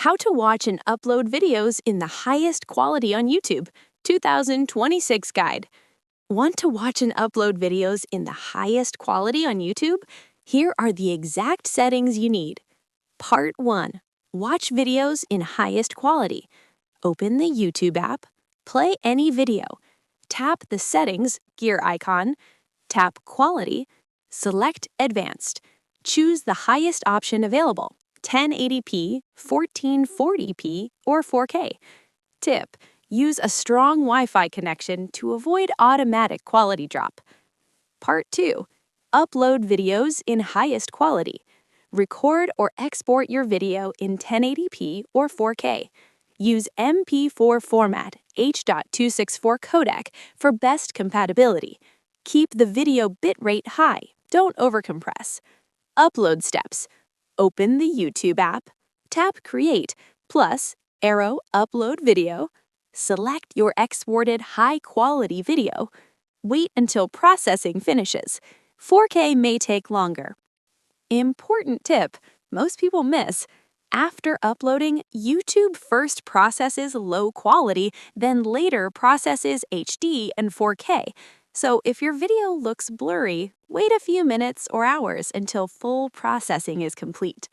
How to watch and upload videos in the highest quality on YouTube, 2026 guide. Want to watch and upload videos in the highest quality on YouTube? Here are the exact settings you need. Part 1. Watch videos in highest quality. Open the YouTube app. Play any video. Tap the Settings gear icon. Tap Quality. Select Advanced. Choose the highest option available, 1080p, 1440p, or 4K. Tip: use a strong Wi-Fi connection to avoid automatic quality drop. Part 2. Upload videos in highest quality. Record or export your video in 1080p or 4K. Use MP4 format, H.264 codec for best compatibility. Keep the video bitrate high, don't overcompress. Upload steps. Open the YouTube app, tap Create, plus arrow Upload Video. Select your exported high-quality video. Wait until processing finishes. 4K may take longer. Important tip most people miss. After uploading, YouTube first processes low quality, then later processes HD and 4K. So if your video looks blurry, wait a few minutes or hours until full processing is complete.